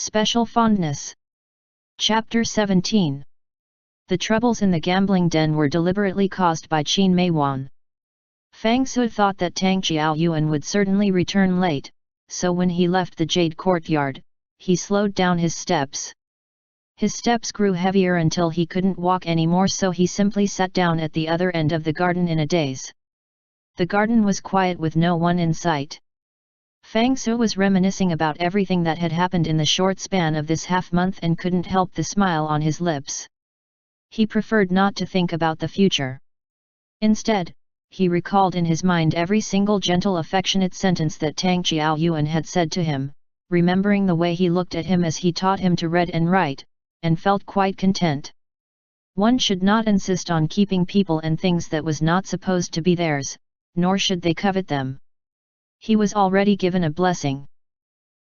Special Fondness. Chapter 17. The troubles in the gambling den were deliberately caused by Qin Meiwan. Fang Sui thought that Tang Qiaoyuan would certainly return late, so when he left the jade courtyard, he slowed down his steps. His steps grew heavier until he couldn't walk anymore, so he simply sat down at the other end of the garden in a daze. The garden was quiet with no one in sight. Fang Sui was reminiscing about everything that had happened in the short span of this half-month and couldn't help the smile on his lips. He preferred not to think about the future. Instead, he recalled in his mind every single gentle affectionate sentence that Tang Qiaoyuan had said to him, remembering the way he looked at him as he taught him to read and write, and felt quite content. One should not insist on keeping people and things that was not supposed to be theirs, nor should they covet them. He was already given a blessing.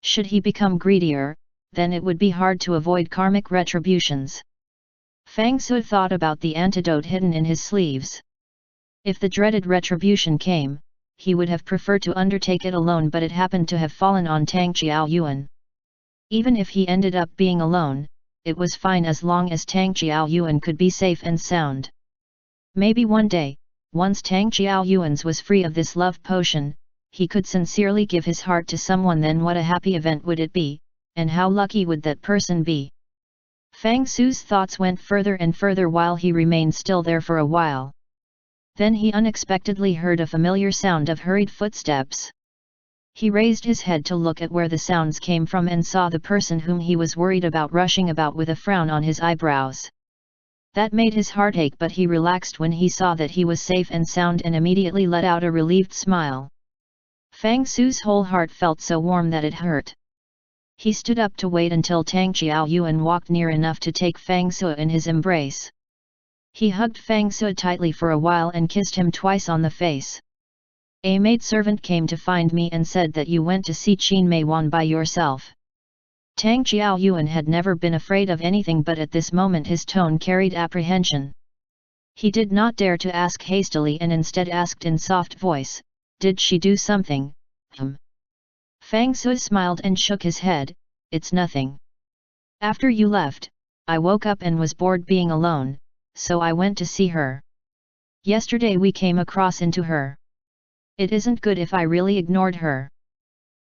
Should he become greedier, then it would be hard to avoid karmic retributions. Fang Sui thought about the antidote hidden in his sleeves. If the dreaded retribution came, he would have preferred to undertake it alone, but it happened to have fallen on Tang Qiaoyuan. Even if he ended up being alone, it was fine as long as Tang Qiaoyuan could be safe and sound. Maybe one day, once Tang Qiaoyuan's was free of this love potion, he could sincerely give his heart to someone. Then what a happy event would it be, and how lucky would that person be? Fang Sui's thoughts went further and further while he remained still there for a while. Then he unexpectedly heard a familiar sound of hurried footsteps. He raised his head to look at where the sounds came from and saw the person whom he was worried about rushing about with a frown on his eyebrows. That made his heart ache, but he relaxed when he saw that he was safe and sound and immediately let out a relieved smile. Fang Sui's whole heart felt so warm that it hurt. He stood up to wait until Tang Qiaoyuan walked near enough to take Fang Sui in his embrace. He hugged Fang Sui tightly for a while and kissed him twice on the face. A maidservant came to find me and said that you went to see Qin Meiwan by yourself. Tang Qiaoyuan had never been afraid of anything, but at this moment his tone carried apprehension. He did not dare to ask hastily and instead asked in soft voice, "Did she do something?" Fang Sui smiled and shook his head, "It's nothing. After you left, I woke up and was bored being alone, so I went to see her. Yesterday we came across into her. It isn't good if I really ignored her."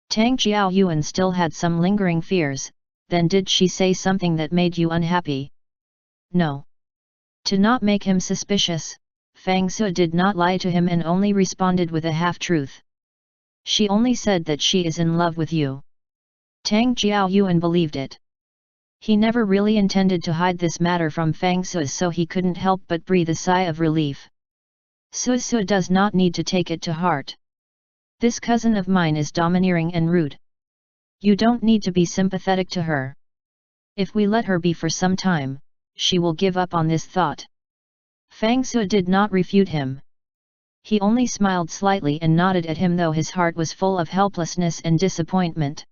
Tang Qiaoyuan still had some lingering fears. "Then did she say something that made you unhappy?" "No." To not make him suspicious, Fang Sui did not lie to him and only responded with a half-truth. "She only said that she is in love with you." Tang Qiaoyuan believed it. He never really intended to hide this matter from Fang Sui, so he couldn't help but breathe a sigh of relief. Sui does not need to take it to heart. This cousin of mine is domineering and rude. You don't need to be sympathetic to her. If we let her be for some time, she will give up on this thought. Fang Sui did not refute him. He only smiled slightly and nodded at him, though his heart was full of helplessness and disappointment.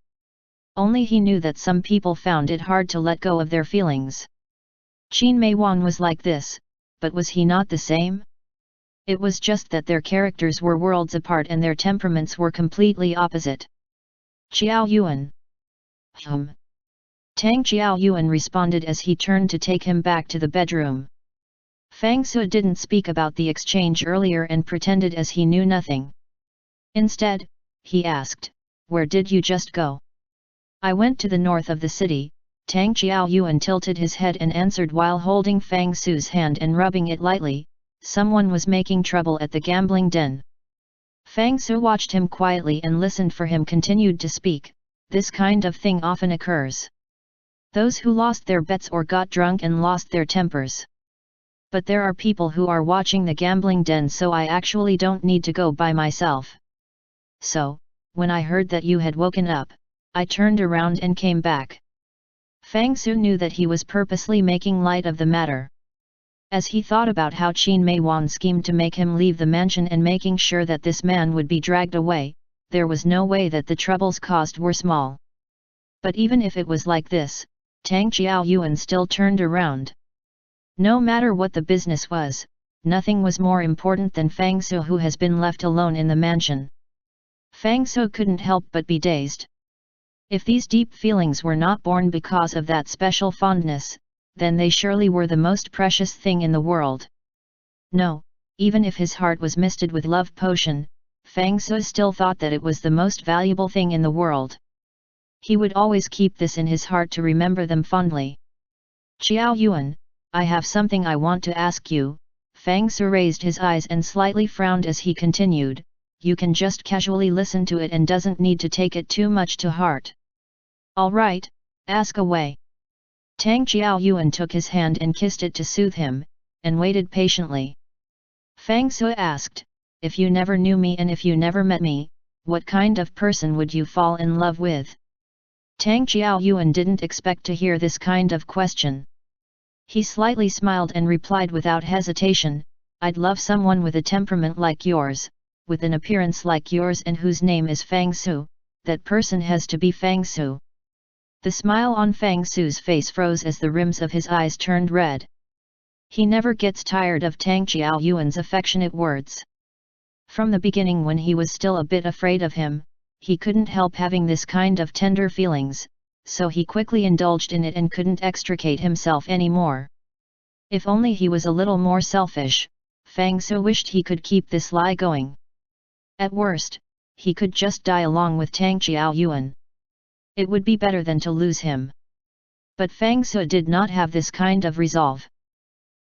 Only he knew that some people found it hard to let go of their feelings. Qin Meiwan was like this, but was he not the same? It was just that their characters were worlds apart and their temperaments were completely opposite. "Qiaoyuan." Tang Qiaoyuan responded as he turned to take him back to the bedroom. Fang Sui didn't speak about the exchange earlier and pretended as he knew nothing. Instead, he asked, "Where did you just go?" "I went to the north of the city." Tang Qiaoyuan tilted his head and answered while holding Fang Sui's hand and rubbing it lightly, "Someone was making trouble at the gambling den." Fang Sui watched him quietly and listened for him continued to speak, "This kind of thing often occurs. Those who lost their bets or got drunk and lost their tempers. But there are people who are watching the gambling den, so I actually don't need to go by myself. So, when I heard that you had woken up, I turned around and came back." Fang Sui knew that he was purposely making light of the matter. As he thought about how Qin Meiwan schemed to make him leave the mansion and making sure that this man would be dragged away, there was no way that the troubles caused were small. But even if it was like this, Tang Qiaoyuan still turned around. No matter what the business was, nothing was more important than Fang Sui, who has been left alone in the mansion. Fang Sui couldn't help but be dazed. If these deep feelings were not born because of that special fondness, then they surely were the most precious thing in the world. No, even if his heart was misted with love potion, Fang Sui still thought that it was the most valuable thing in the world. He would always keep this in his heart to remember them fondly. Xiao Yuan, I have something I want to ask you. Fang Sui raised his eyes and slightly frowned as he continued, you can just casually listen to it and doesn't need to take it too much to heart. All right, ask away. Tang Xiao Yuan took his hand and kissed it to soothe him, and waited patiently. Fang Sui asked, if you never knew me and if you never met me, what kind of person would you fall in love with? Tang Xiao Yuan didn't expect to hear this kind of question. He slightly smiled and replied without hesitation, I'd love someone with a temperament like yours, with an appearance like yours and whose name is Fang Sui, that person has to be Fang Sui. The smile on Fang Sui's face froze as the rims of his eyes turned red. He never gets tired of Tang Xiao Yuan's affectionate words. From the beginning when he was still a bit afraid of him, he couldn't help having this kind of tender feelings, so he quickly indulged in it and couldn't extricate himself anymore. If only he was a little more selfish, Fang Sui wished he could keep this lie going. At worst, he could just die along with Tang Xiao Yuan. It would be better than to lose him. But Fang Sui did not have this kind of resolve.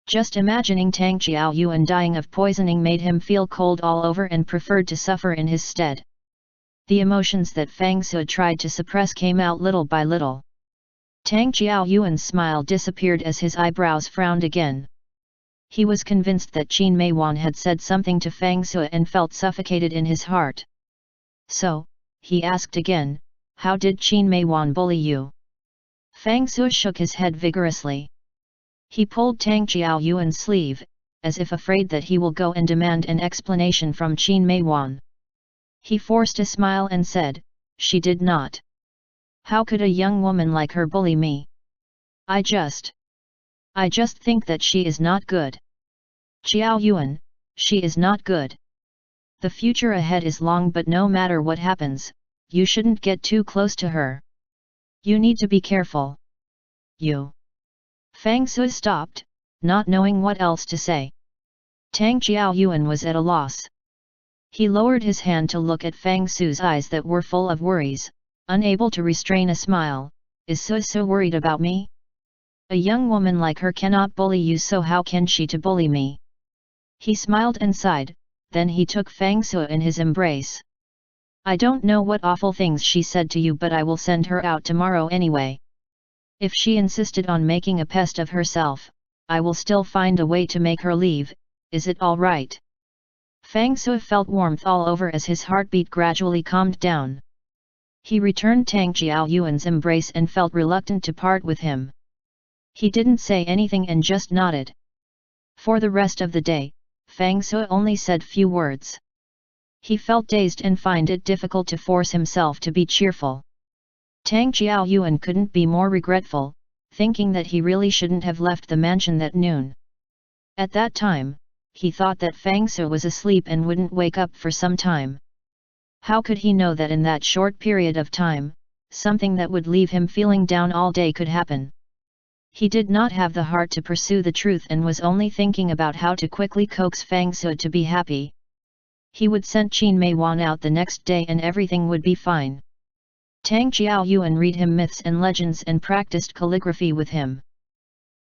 Just imagining Tang Xiao Yuan dying of poisoning made him feel cold all over and preferred to suffer in his stead. The emotions that Fang Sui tried to suppress came out little by little. Tang Xiao Yuan's smile disappeared as his eyebrows frowned again. He was convinced that Qin Meiwan had said something to Fang Sui and felt suffocated in his heart. So, he asked again, how did Qin Meiwan bully you? Fang Sui shook his head vigorously. He pulled Tang Xiao Yuan's sleeve, as if afraid that he will go and demand an explanation from Qin Meiwan. He forced a smile and said, she did not. How could a young woman like her bully me? I just think that she is not good. Xiao Yuan, she is not good. The future ahead is long, but no matter what happens, you shouldn't get too close to her. You need to be careful. You. Fang Sui stopped, not knowing what else to say. Tang Xiao Yuan was at a loss. He lowered his hand to look at Fang Sui's eyes that were full of worries, unable to restrain a smile. Is Sui so worried about me? A young woman like her cannot bully you, so how can she to bully me? He smiled and sighed, then he took Fang Sui in his embrace. I don't know what awful things she said to you, but I will send her out tomorrow anyway. If she insisted on making a pest of herself, I will still find a way to make her leave. Is it all right? Fang Sui felt warmth all over as his heartbeat gradually calmed down. He returned Tang Xiao Yuan's embrace and felt reluctant to part with him. He didn't say anything and just nodded. For the rest of the day, Fang Sui only said few words. He felt dazed and find it difficult to force himself to be cheerful. Tang Xiao Yuan couldn't be more regretful, thinking that he really shouldn't have left the mansion that noon. At that time, he thought that Fang Sui was asleep and wouldn't wake up for some time. How could he know that in that short period of time, something that would leave him feeling down all day could happen? He did not have the heart to pursue the truth and was only thinking about how to quickly coax Fang Sui to be happy. He would send Qin Meiwan out the next day and everything would be fine. Tang Xiao Yuan read him myths and legends and practiced calligraphy with him.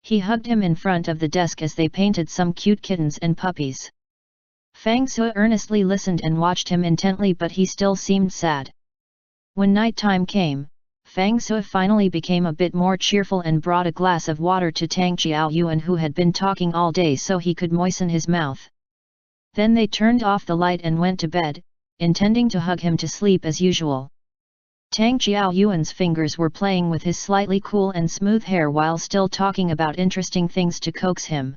He hugged him in front of the desk as they painted some cute kittens and puppies. Fang Sui earnestly listened and watched him intently, but he still seemed sad. When night time came, Fang Sui finally became a bit more cheerful and brought a glass of water to Tang Xiao Yuan, who had been talking all day, so he could moisten his mouth. Then they turned off the light and went to bed, intending to hug him to sleep as usual. Tang Xiao Yuan's fingers were playing with his slightly cool and smooth hair while still talking about interesting things to coax him.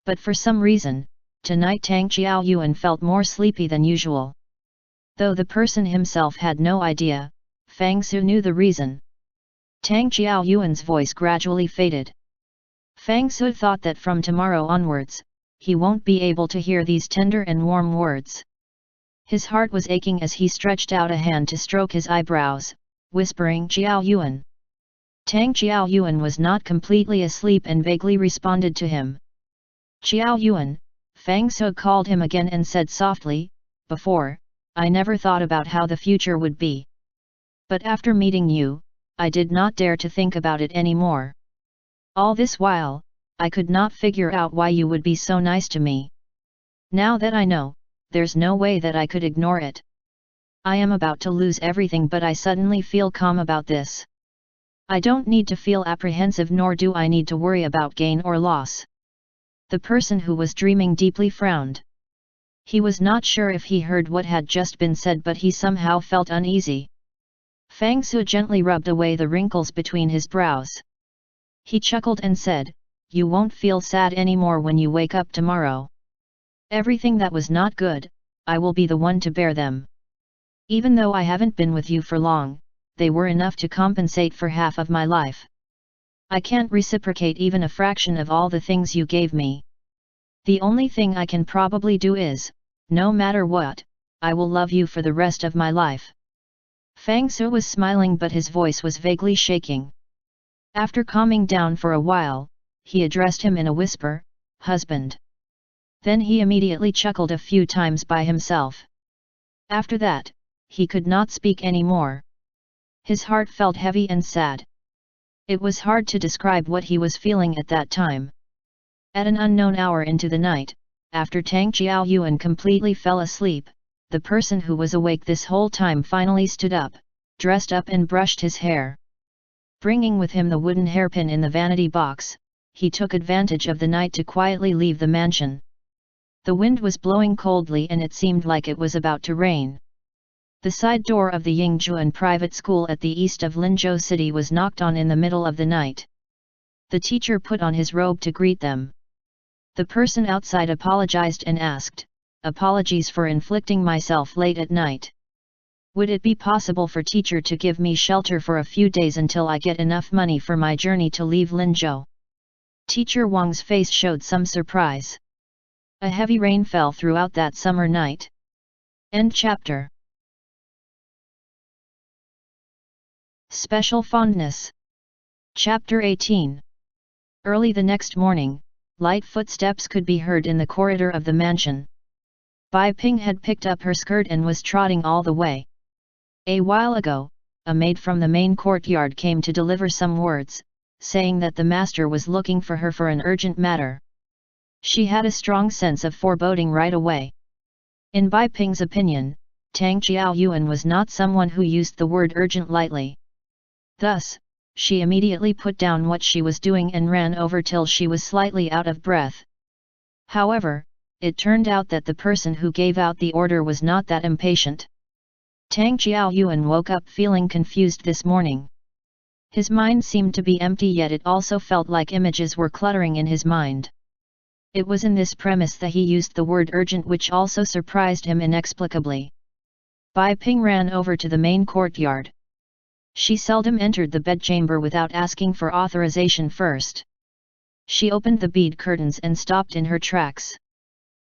But for some reason, tonight Tang Xiao Yuan felt more sleepy than usual. Though the person himself had no idea, Fang Sui knew the reason. Tang Xiao Yuan's voice gradually faded. Fang Sui thought that from tomorrow onwards, he won't be able to hear these tender and warm words. His heart was aching as he stretched out a hand to stroke his eyebrows, whispering Jiao Yuan. Tang Jiao Yuan was not completely asleep and vaguely responded to him. Jiao Yuan, Fang Su called him again and said softly, "Before, I never thought about how the future would be. But after meeting you, I did not dare to think about it anymore. All this while, I could not figure out why you would be so nice to me. Now that I know, there's no way that I could ignore it. I am about to lose everything, but I suddenly feel calm about this. I don't need to feel apprehensive, nor do I need to worry about gain or loss." The person who was dreaming deeply frowned. He was not sure if he heard what had just been said, but he somehow felt uneasy. Fang Su gently rubbed away the wrinkles between his brows. He chuckled and said, "You won't feel sad anymore when you wake up tomorrow. Everything that was not good, I will be the one to bear them. Even though I haven't been with you for long, they were enough to compensate for half of my life. I can't reciprocate even a fraction of all the things you gave me. The only thing I can probably do is, no matter what, I will love you for the rest of my life." Fang Su was smiling, but his voice was vaguely shaking. After calming down for a while, he addressed him in a whisper, "Husband." Then he immediately chuckled a few times by himself. After that, he could not speak anymore. His heart felt heavy and sad. It was hard to describe what he was feeling at that time. At an unknown hour into the night, after Tang Jiao Yuan completely fell asleep, the person who was awake this whole time finally stood up, dressed up and brushed his hair. Bringing with him the wooden hairpin in the vanity box, he took advantage of the night to quietly leave the mansion. The wind was blowing coldly and it seemed like it was about to rain. The side door of the Yingzhuan private school at the east of Linzhou City was knocked on in the middle of the night. The teacher put on his robe to greet them. The person outside apologized and asked, "Apologies for inflicting myself late at night. Would it be possible for teacher to give me shelter for a few days until I get enough money for my journey to leave Linzhou?" Teacher Wang's face showed some surprise. A heavy rain fell throughout that summer night. End chapter. Special Fondness. Chapter 18. Early the next morning, light footsteps could be heard in the corridor of the mansion. Bai Ping had picked up her skirt and was trotting all the way. A while ago, a maid from the main courtyard came to deliver some words, saying that the master was looking for her for an urgent matter. She had a strong sense of foreboding right away. In Bai Ping's opinion, Tang Jiao Yuan was not someone who used the word urgent lightly. Thus, she immediately put down what she was doing and ran over till she was slightly out of breath. However, it turned out that the person who gave out the order was not that impatient. Tang Jiao Yuan woke up feeling confused this morning. His mind seemed to be empty, yet it also felt like images were cluttering in his mind. It was in this premise that he used the word urgent, which also surprised him inexplicably. Bai Ping ran over to the main courtyard. She seldom entered the bedchamber without asking for authorization first. She opened the bead curtains and stopped in her tracks.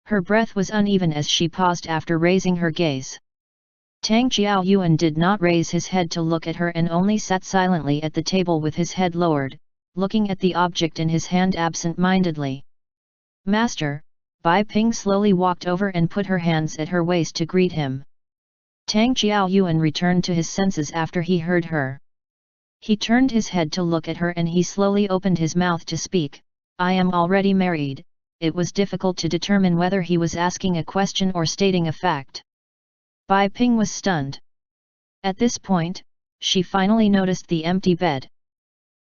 Her breath was uneven as she paused after raising her gaze. Tang Jiao Yuan did not raise his head to look at her and only sat silently at the table with his head lowered, looking at the object in his hand absent-mindedly. "Master," Bai Ping slowly walked over and put her hands at her waist to greet him. Tang Jiao Yuan returned to his senses after he heard her. He turned his head to look at her and he slowly opened his mouth to speak. "I am already married." It was difficult to determine whether he was asking a question or stating a fact. Bai Ping was stunned. At this point, she finally noticed the empty bed.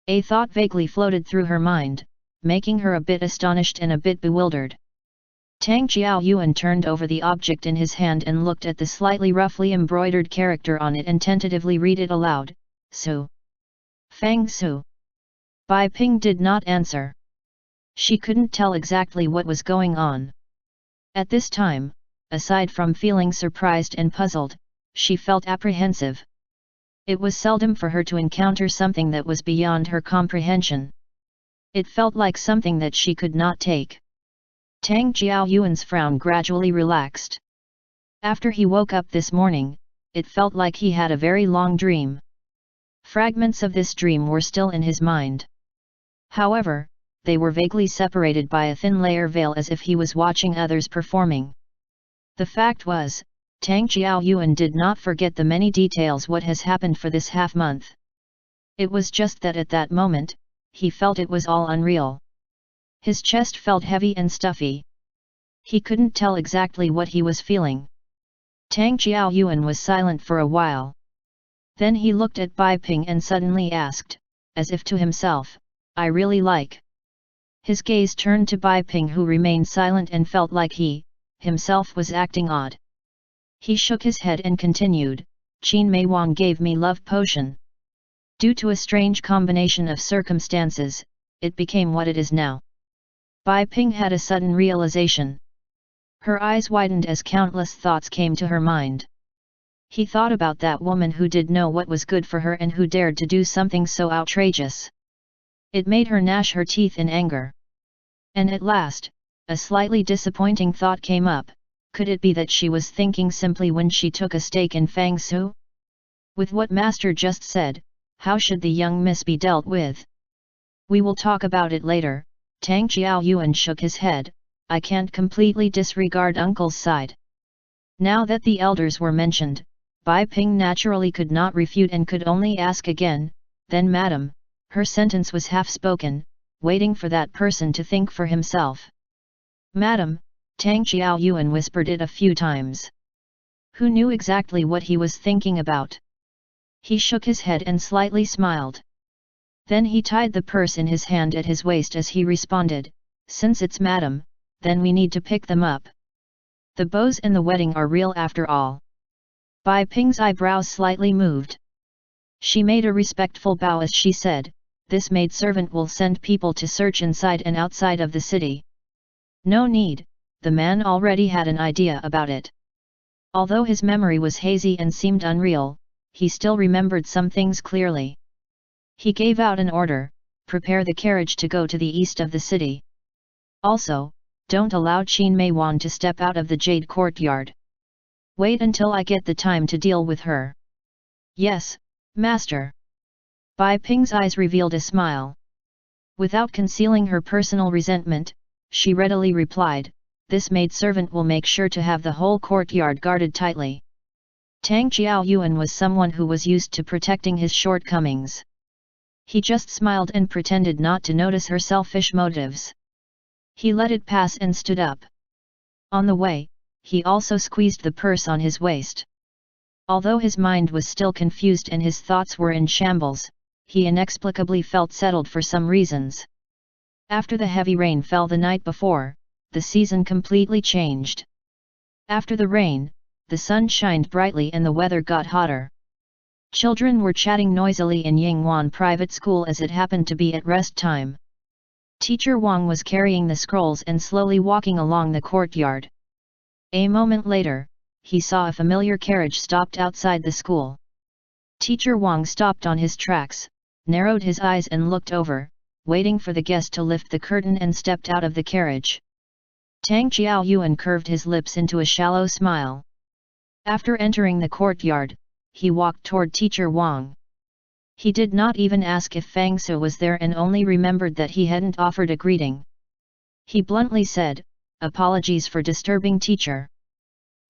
A thought vaguely floated through her mind, making her a bit astonished and a bit bewildered. Tang Jiao Yuan turned over the object in his hand and looked at the slightly roughly embroidered character on it and tentatively read it aloud, "Su. Fang Su." Bai Ping did not answer. She couldn't tell exactly what was going on. At this time, aside from feeling surprised and puzzled, she felt apprehensive. It was seldom for her to encounter something that was beyond her comprehension. It felt like something that she could not take. Tang Jiao Yuan's frown gradually relaxed. After he woke up this morning, it felt like he had a very long dream. Fragments of this dream were still in his mind. However, they were vaguely separated by a thin layer veil as if he was watching others performing. The fact was, Tang Qiaoyuan did not forget the many details what has happened for this half-month. It was just that at that moment, he felt it was all unreal. His chest felt heavy and stuffy. He couldn't tell exactly what he was feeling. Tang Qiaoyuan was silent for a while. Then he looked at Bai Ping and suddenly asked, as if to himself, "I really like." His gaze turned to Bai Ping, who remained silent and felt like he, himself, was acting odd. He shook his head and continued, "Qin Mei Wang gave me love potion. Due to a strange combination of circumstances, it became what it is now." Bai Ping had a sudden realization. Her eyes widened as countless thoughts came to her mind. He thought about that woman who did know what was good for her and who dared to do something so outrageous. It made her gnash her teeth in anger. And at last, a slightly disappointing thought came up: could it be that she was thinking simply when she took a stake in Fang Su? With what Master just said, how should the young miss be dealt with? "We will talk about it later." Tang Qiaoyuan shook his head. "I can't completely disregard uncle's side." Now that the elders were mentioned, Bai Ping naturally could not refute and could only ask again, "Then madam?" Her sentence was half-spoken, waiting for that person to think for himself. "Madam," Tang Qiaoyuan whispered it a few times. Who knew exactly what he was thinking about? He shook his head and slightly smiled. Then he tied the purse in his hand at his waist as he responded, "Since it's madam, then we need to pick them up. The bows and the wedding are real after all." Bai Ping's eyebrows slightly moved. She made a respectful bow as she said, "This maidservant will send people to search inside and outside of the city." No need, the man already had an idea about it. Although his memory was hazy and seemed unreal, he still remembered some things clearly. He gave out an order: "Prepare the carriage to go to the east of the city. Also, don't allow Qin Mei Wan to step out of the Jade Courtyard. Wait until I get the time to deal with her." "Yes, Master." Bai Ping's eyes revealed a smile. Without concealing her personal resentment, she readily replied, "This maidservant will make sure to have the whole courtyard guarded tightly." Tang Qiaoyuan was someone who was used to protecting his shortcomings. He just smiled and pretended not to notice her selfish motives. He let it pass and stood up. On the way, he also squeezed the purse on his waist. Although his mind was still confused and his thoughts were in shambles, he inexplicably felt settled for some reasons. After the heavy rain fell the night before, the season completely changed. After the rain, the sun shined brightly and the weather got hotter. Children were chatting noisily in Yinghuan Private School as it happened to be at rest time. Teacher Wang was carrying the scrolls and slowly walking along the courtyard. A moment later, he saw a familiar carriage stopped outside the school. Teacher Wang stopped on his tracks, narrowed his eyes and looked over, waiting for the guest to lift the curtain, and stepped out of the carriage. Tang Qiaoyuan curved his lips into a shallow smile. After entering the courtyard, he walked toward Teacher Wang. He did not even ask if Fang Su was there and only remembered that he hadn't offered a greeting. He bluntly said, "Apologies for disturbing, teacher.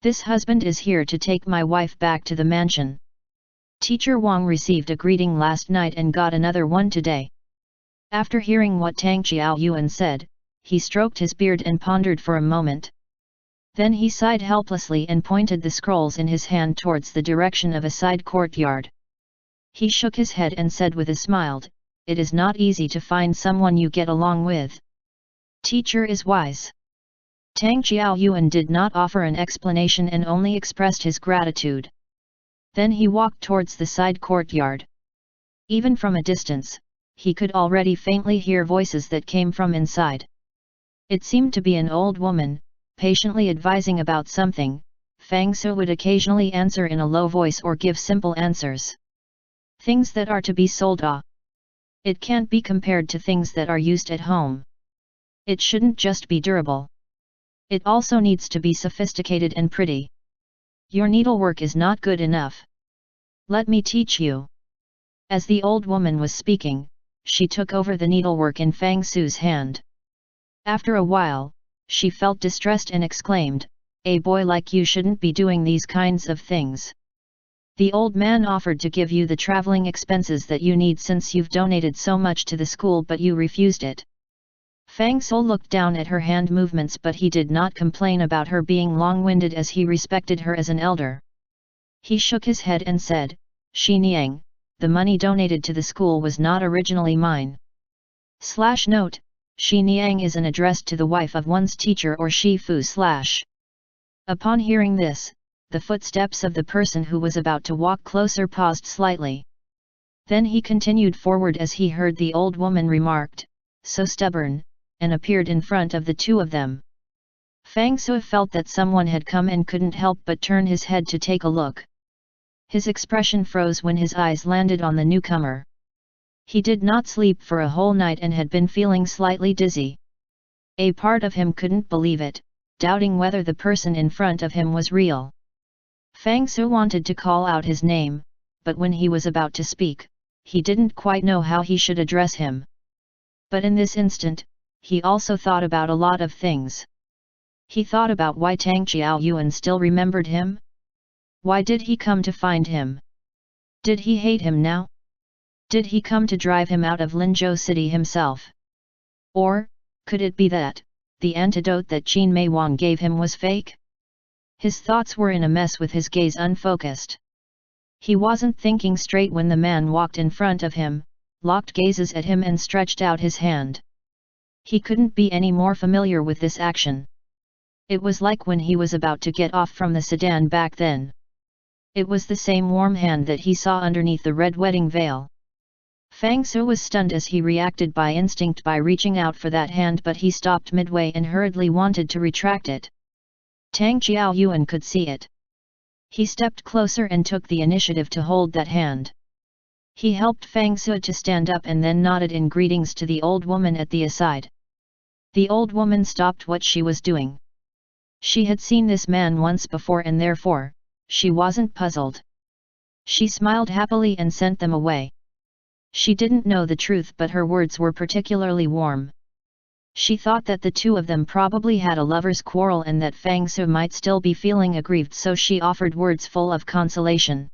This husband is here to take my wife back to the mansion." Teacher Wang received a greeting last night and got another one today. After hearing what Tang Qiaoyuan said, he stroked his beard and pondered for a moment. Then he sighed helplessly and pointed the scrolls in his hand towards the direction of a side courtyard. He shook his head and said with a smile, "It is not easy to find someone you get along with. Teacher is wise." Tang Qiaoyuan did not offer an explanation and only expressed his gratitude. Then he walked towards the side courtyard. Even from a distance, he could already faintly hear voices that came from inside. It seemed to be an old woman, patiently advising about something. Fang Su would occasionally answer in a low voice or give simple answers. Things that are to be sold. It can't be compared to things that are used at home. It shouldn't just be durable. It also needs to be sophisticated and pretty. Your needlework is not good enough. Let me teach you. As the old woman was speaking, she took over the needlework in Fang Su's hand. After a while, she felt distressed and exclaimed, "A boy like you shouldn't be doing these kinds of things. The old man offered to give you the traveling expenses that you need since you've donated so much to the school, but you refused it." Fang Su looked down at her hand movements, but he did not complain about her being long-winded as he respected her as an elder. He shook his head and said, "Shi Niang, the money donated to the school was not originally mine. Note, Shi Niang is an address to the wife of one's teacher or Shi Fu / Upon hearing this, the footsteps of the person who was about to walk closer paused slightly. Then he continued forward as he heard the old woman remarked, "So stubborn," and appeared in front of the two of them. Fang Su felt that someone had come and couldn't help but turn his head to take a look. His expression froze when his eyes landed on the newcomer. He did not sleep for a whole night and had been feeling slightly dizzy. A part of him couldn't believe it, doubting whether the person in front of him was real. Fang Su wanted to call out his name, but when he was about to speak, he didn't quite know how he should address him. But in this instant, he also thought about a lot of things. He thought about why Tang Qiaoyuan still remembered him. Why did he come to find him? Did he hate him now? Did he come to drive him out of Linzhou City himself? Or, could it be that, the antidote that Qin Meiwan gave him was fake? His thoughts were in a mess with his gaze unfocused. He wasn't thinking straight when the man walked in front of him, locked gazes at him and stretched out his hand. He couldn't be any more familiar with this action. It was like when he was about to get off from the sedan back then. It was the same warm hand that he saw underneath the red wedding veil. Fang Su was stunned as he reacted by instinct by reaching out for that hand, but he stopped midway and hurriedly wanted to retract it. Tang Qiaoyuan could see it. He stepped closer and took the initiative to hold that hand. He helped Fang Su to stand up and then nodded in greetings to the old woman at the aside. The old woman stopped what she was doing. She had seen this man once before and therefore, she wasn't puzzled. She smiled happily and sent them away. She didn't know the truth, but her words were particularly warm. She thought that the two of them probably had a lover's quarrel and that Fang Su might still be feeling aggrieved, so she offered words full of consolation.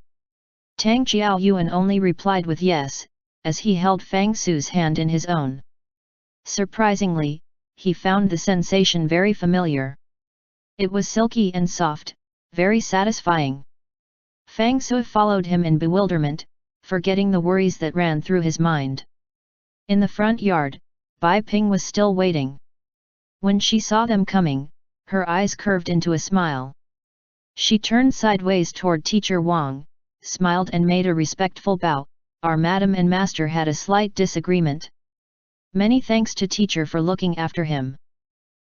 Tang Qiaoyuan only replied with yes, as he held Fang Su's hand in his own. Surprisingly, he found the sensation very familiar. It was silky and soft, very satisfying. Fang Su followed him in bewilderment, forgetting the worries that ran through his mind. In the front yard, Bai Ping was still waiting. When she saw them coming, her eyes curved into a smile. She turned sideways toward Teacher Wang, smiled and made a respectful bow. "Our madam and master had a slight disagreement. Many thanks to teacher for looking after him."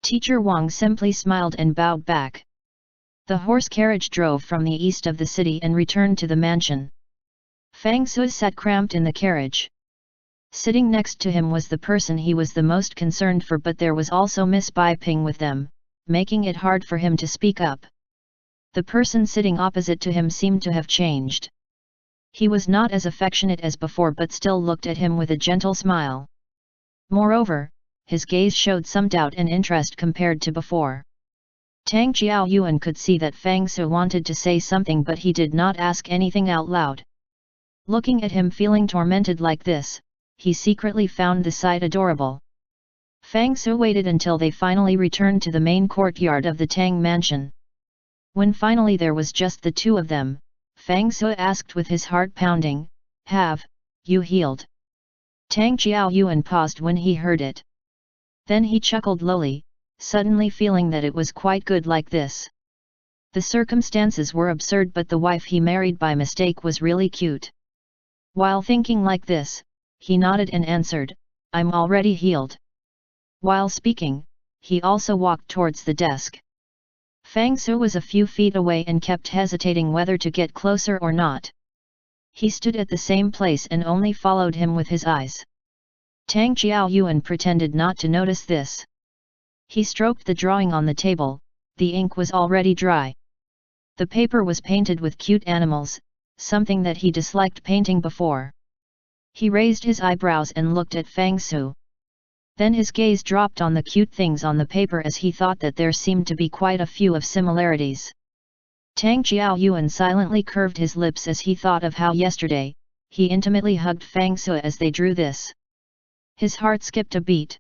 Teacher Wang simply smiled and bowed back. The horse carriage drove from the east of the city and returned to the mansion. Fang Su sat cramped in the carriage. Sitting next to him was the person he was the most concerned for, but there was also Miss Bai Ping with them, making it hard for him to speak up. The person sitting opposite to him seemed to have changed. He was not as affectionate as before but still looked at him with a gentle smile. Moreover, his gaze showed some doubt and interest compared to before. Tang Qiaoyuan could see that Fang Su wanted to say something, but he did not ask anything out loud. Looking at him feeling tormented like this, he secretly found the sight adorable. Fang Su waited until they finally returned to the main courtyard of the Tang mansion. When finally there was just the two of them, Fang Su asked with his heart pounding, "Have you healed?" Tang Qiaoyuan paused when he heard it. Then he chuckled lowly, suddenly feeling that it was quite good like this. The circumstances were absurd, but the wife he married by mistake was really cute. While thinking like this, he nodded and answered, "I'm already healed." While speaking, he also walked towards the desk. Fang Su was a few feet away and kept hesitating whether to get closer or not. He stood at the same place and only followed him with his eyes. Tang Qiaoyuan pretended not to notice this. He stroked the drawing on the table. The ink was already dry. The paper was painted with cute animals, something that he disliked painting before. He raised his eyebrows and looked at Fang Su. Then his gaze dropped on the cute things on the paper as he thought that there seemed to be quite a few of similarities. Tang Qiaoyuan silently curved his lips as he thought of how yesterday, he intimately hugged Fang Su as they drew this. His heart skipped a beat.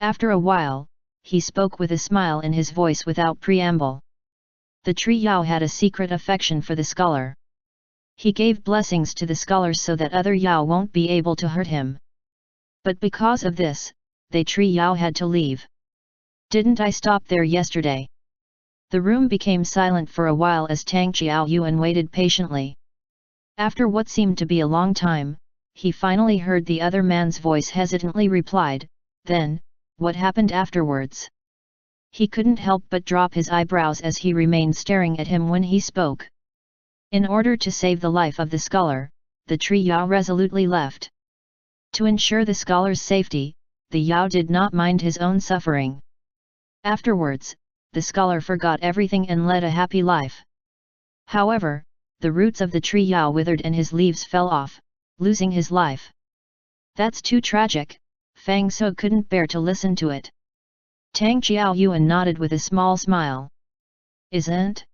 After a while, he spoke with a smile in his voice without preamble. The tree Yao had a secret affection for the scholar. He gave blessings to the scholars so that other Yao won't be able to hurt him. But because of this, the tree Yao had to leave. Didn't I stop there yesterday? The room became silent for a while as Tang Qiaoyuan waited patiently. After what seemed to be a long time, he finally heard the other man's voice hesitantly replied, "Then, what happened afterwards?" He couldn't help but drop his eyebrows as he remained staring at him when he spoke. In order to save the life of the scholar, the tree Yao resolutely left. To ensure the scholar's safety, the Yao did not mind his own suffering. Afterwards, the scholar forgot everything and led a happy life. However, the roots of the tree Yao withered and his leaves fell off, losing his life. That's too tragic, Fang Su couldn't bear to listen to it. Tang Qiaoyuan nodded with a small smile. Isn't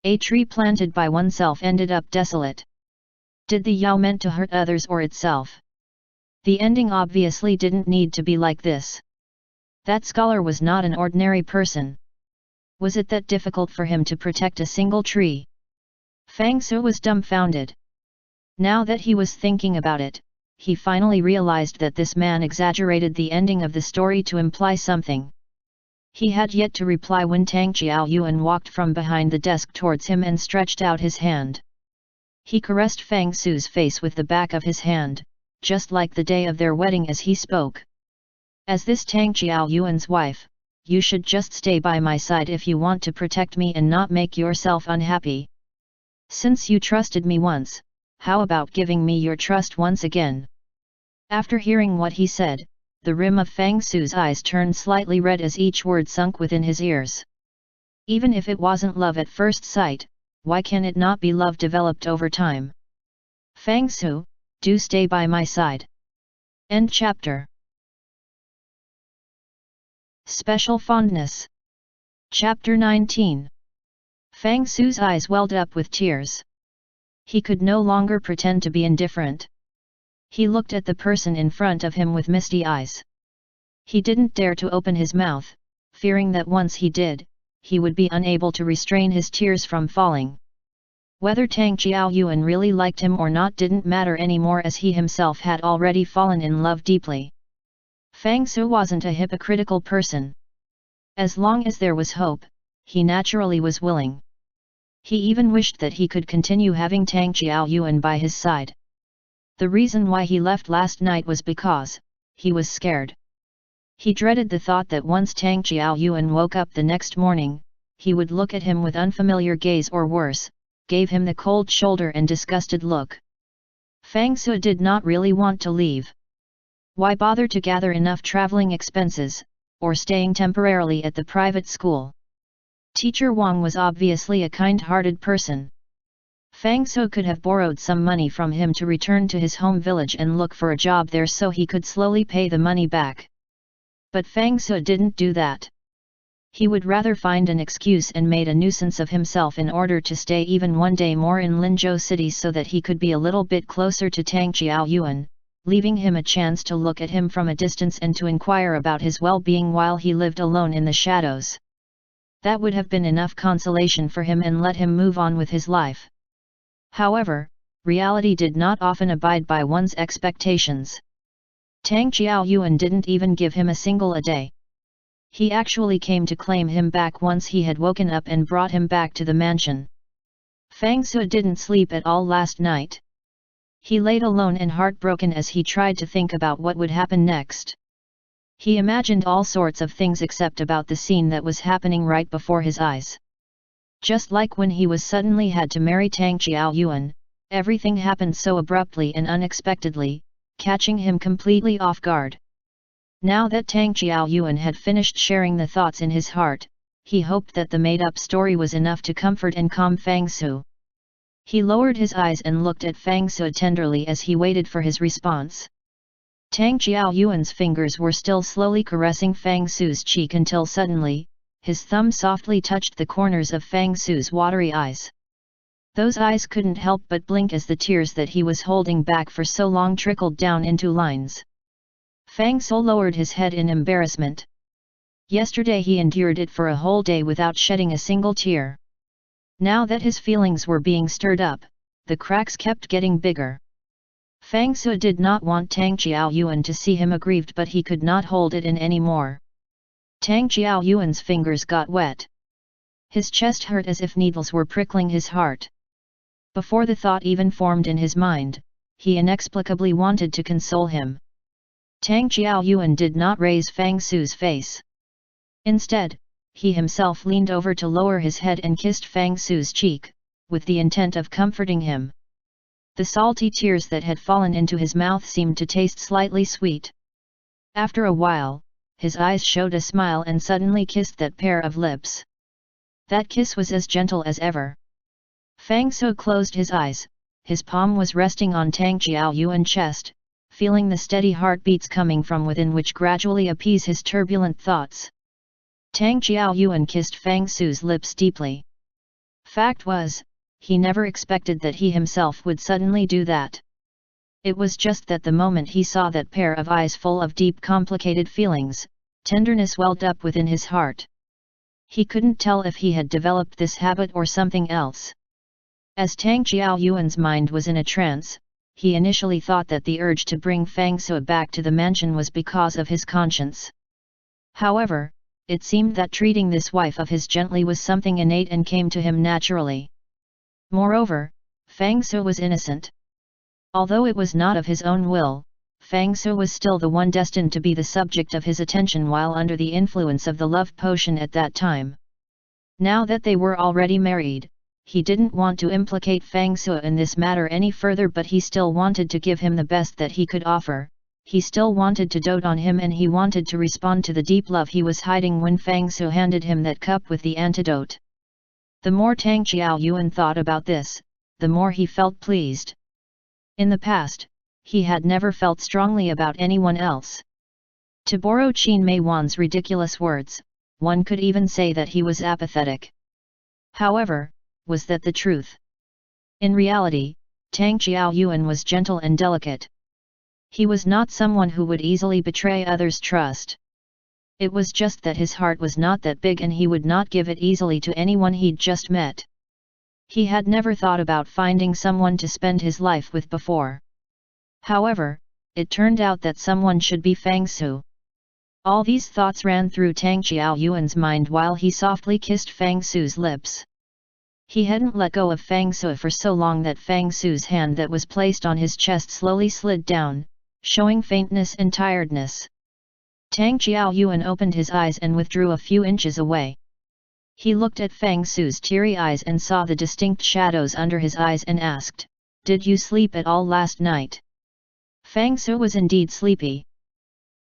a tree planted by oneself ended up desolate? Did the Yao meant to hurt others or itself? The ending obviously didn't need to be like this. That scholar was not an ordinary person. Was it that difficult for him to protect a single tree? Fang Su was dumbfounded. Now that he was thinking about it, he finally realized that this man exaggerated the ending of the story to imply something. He had yet to reply when Tang Qiaoyuan walked from behind the desk towards him and stretched out his hand. He caressed Fang Su's face with the back of his hand, just like the day of their wedding as he spoke. As this Tang Qiaoyuan's wife, you should just stay by my side if you want to protect me and not make yourself unhappy. Since you trusted me once, how about giving me your trust once again? After hearing what he said, the rim of Fang Su's eyes turned slightly red as each word sunk within his ears. Even if it wasn't love at first sight, why can it not be love developed over time? Fang Su, do stay by my side. End chapter. Special Fondness. Chapter 19. Fang Su's eyes welled up with tears. He could no longer pretend to be indifferent. He looked at the person in front of him with misty eyes. He didn't dare to open his mouth, fearing that once he did, he would be unable to restrain his tears from falling. Whether Tang Qiaoyuan really liked him or not didn't matter anymore as he himself had already fallen in love deeply. Fang Su wasn't a hypocritical person. As long as there was hope, he naturally was willing. He even wished that he could continue having Tang Qiaoyuan by his side. The reason why he left last night was because he was scared. He dreaded the thought that once Tang Qiaoyuan woke up the next morning, he would look at him with unfamiliar gaze or worse, gave him the cold shoulder and disgusted look. Fang Su did not really want to leave. Why bother to gather enough traveling expenses, or staying temporarily at the private school? Teacher Wang was obviously a kind-hearted person. Fang Su could have borrowed some money from him to return to his home village and look for a job there so he could slowly pay the money back. But Fang Su didn't do that. He would rather find an excuse and made a nuisance of himself in order to stay even one day more in Linzhou City so that he could be a little bit closer to Tang Qiaoyuan, leaving him a chance to look at him from a distance and to inquire about his well-being while he lived alone in the shadows. That would have been enough consolation for him and let him move on with his life. However, reality did not often abide by one's expectations. Tang Qiaoyuan didn't even give him a single a day. He actually came to claim him back once he had woken up and brought him back to the mansion. Fang Su didn't sleep at all last night. He laid alone and heartbroken as he tried to think about what would happen next. He imagined all sorts of things except about the scene that was happening right before his eyes. Just like when he was suddenly had to marry Tang Qiaoyuan, everything happened so abruptly and unexpectedly, catching him completely off guard. Now that Tang Qiaoyuan had finished sharing the thoughts in his heart, he hoped that the made-up story was enough to comfort and calm Fang Su. He lowered his eyes and looked at Fang Sui tenderly as he waited for his response. Tang Jiaoyuan's fingers were still slowly caressing Fang Sui's cheek until suddenly, his thumb softly touched the corners of Fang Sui's watery eyes. Those eyes couldn't help but blink as the tears that he was holding back for so long trickled down into lines. Fang Sui lowered his head in embarrassment. Yesterday he endured it for a whole day without shedding a single tear. Now that his feelings were being stirred up, the cracks kept getting bigger. Fang Sui did not want Tang Jiaoyuan to see him aggrieved, but he could not hold it in any more. Tang Jiaoyuan's fingers got wet. His chest hurt as if needles were prickling his heart. Before the thought even formed in his mind, he inexplicably wanted to console him. Tang Jiaoyuan did not raise Fang Sui's face. Instead, he himself leaned over to lower his head and kissed Fang Sui's cheek, with the intent of comforting him. The salty tears that had fallen into his mouth seemed to taste slightly sweet. After a while, his eyes showed a smile and suddenly kissed that pair of lips. That kiss was as gentle as ever. Fang Sui closed his eyes, his palm was resting on Tang Jiaoyuan's chest, feeling the steady heartbeats coming from within which gradually appease his turbulent thoughts. Tang Jiaoyuan kissed Fang Sui's lips deeply. Fact was, he never expected that he himself would suddenly do that. It was just that the moment he saw that pair of eyes full of deep complicated feelings, tenderness welled up within his heart. He couldn't tell if he had developed this habit or something else. As Tang Jiaoyuan's mind was in a trance, he initially thought that the urge to bring Fang Sui back to the mansion was because of his conscience. However, it seemed that treating this wife of his gently was something innate and came to him naturally. Moreover, Fang Sui was innocent. Although it was not of his own will, Fang Sui was still the one destined to be the subject of his attention while under the influence of the love potion at that time. Now that they were already married, he didn't want to implicate Fang Sui in this matter any further, but he still wanted to give him the best that he could offer. He still wanted to dote on him and he wanted to respond to the deep love he was hiding when Fang Sui handed him that cup with the antidote. The more Tang Jiaoyuan thought about this, the more he felt pleased. In the past, he had never felt strongly about anyone else. To borrow Qin Mei Wan's ridiculous words, one could even say that he was apathetic. However, was that the truth? In reality, Tang Jiaoyuan was gentle and delicate. He was not someone who would easily betray others' trust. It was just that his heart was not that big and he would not give it easily to anyone he'd just met. He had never thought about finding someone to spend his life with before. However, it turned out that someone should be Fang Sui. All these thoughts ran through Tang Jiaoyuan's mind while he softly kissed Fang Sui's lips. He hadn't let go of Fang Sui for so long that Fang Sui's hand that was placed on his chest slowly slid down, showing faintness and tiredness. Tang Jiaoyuan opened his eyes and withdrew a few inches away. He looked at Fang Sui's teary eyes and saw the distinct shadows under his eyes and asked, "Did you sleep at all last night?" Fang Sui was indeed sleepy.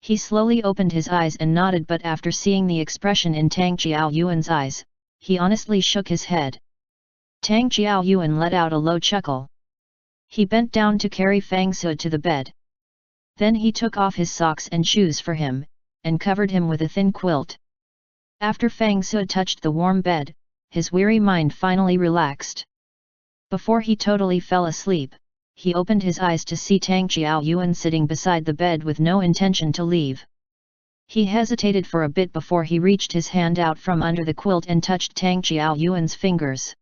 He slowly opened his eyes and nodded, but after seeing the expression in Tang Jiaoyuan's eyes, he honestly shook his head. Tang Jiaoyuan let out a low chuckle. He bent down to carry Fang Sui to the bed. Then he took off his socks and shoes for him, and covered him with a thin quilt. After Fang Sui touched the warm bed, his weary mind finally relaxed. Before he totally fell asleep, he opened his eyes to see Tang Jiaoyuan sitting beside the bed with no intention to leave. He hesitated for a bit before he reached his hand out from under the quilt and touched Tang Jiaoyuan's fingers.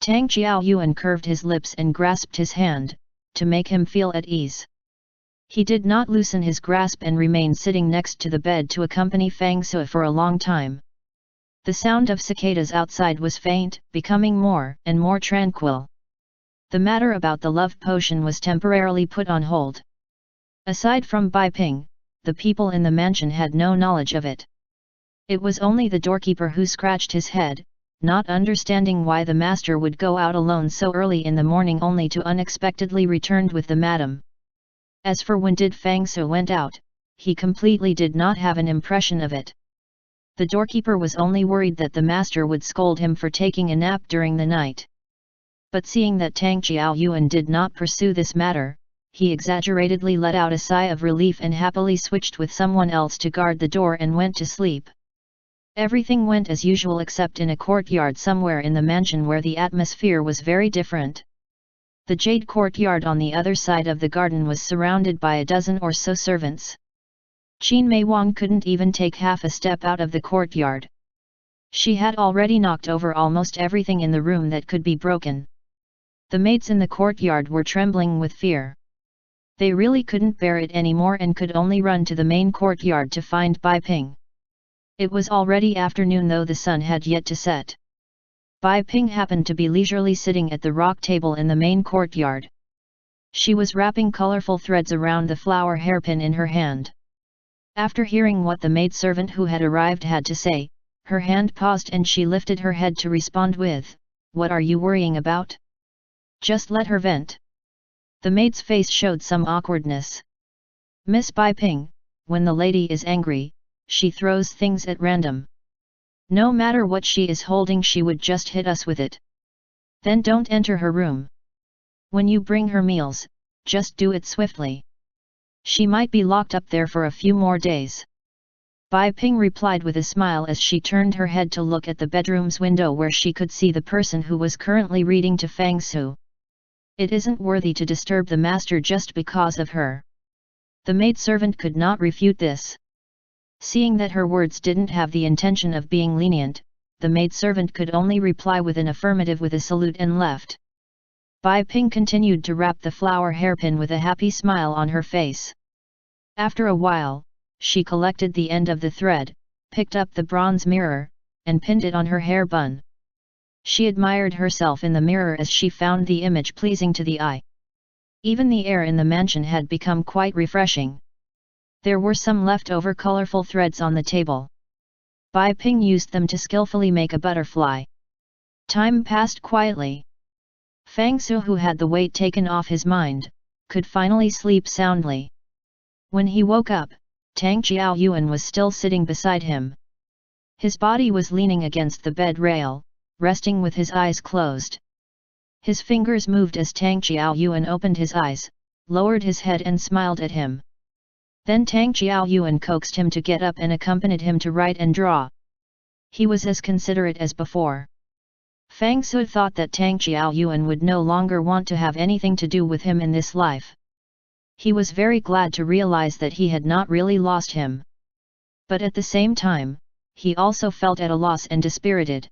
Tang Jiaoyuan curved his lips and grasped his hand, to make him feel at ease. He did not loosen his grasp and remained sitting next to the bed to accompany Fang Sui for a long time. The sound of cicadas outside was faint, becoming more and more tranquil. The matter about the love potion was temporarily put on hold. Aside from Bai Ping, the people in the mansion had no knowledge of it. It was only the doorkeeper who scratched his head, not understanding why the master would go out alone so early in the morning only to unexpectedly return with the madam. As for when did Fang Sui went out, he completely did not have an impression of it. The doorkeeper was only worried that the master would scold him for taking a nap during the night. But seeing that Tang Jiaoyuan did not pursue this matter, he exaggeratedly let out a sigh of relief and happily switched with someone else to guard the door and went to sleep. Everything went as usual except in a courtyard somewhere in the mansion where the atmosphere was very different. The jade courtyard on the other side of the garden was surrounded by a dozen or so servants. Qin Mei Wang couldn't even take half a step out of the courtyard. She had already knocked over almost everything in the room that could be broken. The maids in the courtyard were trembling with fear. They really couldn't bear it anymore and could only run to the main courtyard to find Bai Ping. It was already afternoon though the sun had yet to set. Bai Ping happened to be leisurely sitting at the rock table in the main courtyard. She was wrapping colorful threads around the flower hairpin in her hand. After hearing what the maidservant who had arrived had to say, her hand paused and she lifted her head to respond with, "What are you worrying about? Just let her vent." The maid's face showed some awkwardness. "Miss Bai Ping, when the lady is angry, she throws things at random. No matter what she is holding she would just hit us with it. Then don't enter her room. When you bring her meals, just do it swiftly. She might be locked up there for a few more days." Bai Ping replied with a smile as she turned her head to look at the bedroom's window where she could see the person who was currently reading to Fang Su. It isn't worthy to disturb the master just because of her. The maidservant could not refute this. Seeing that her words didn't have the intention of being lenient, the maidservant could only reply with an affirmative with a salute and left. Bai Ping continued to wrap the flower hairpin with a happy smile on her face. After a while, she collected the end of the thread, picked up the bronze mirror, and pinned it on her hair bun. She admired herself in the mirror as she found the image pleasing to the eye. Even the air in the mansion had become quite refreshing. There were some leftover colorful threads on the table. Bai Ping used them to skillfully make a butterfly. Time passed quietly. Fang Su, who had the weight taken off his mind, could finally sleep soundly. When he woke up, Tang Jiaoyuan was still sitting beside him. His body was leaning against the bed rail, resting with his eyes closed. His fingers moved as Tang Jiaoyuan opened his eyes, lowered his head and smiled at him. Then Tang Jiaoyuan coaxed him to get up and accompanied him to write and draw. He was as considerate as before. Fang Su thought that Tang Jiaoyuan would no longer want to have anything to do with him in this life. He was very glad to realize that he had not really lost him. But at the same time, he also felt at a loss and dispirited.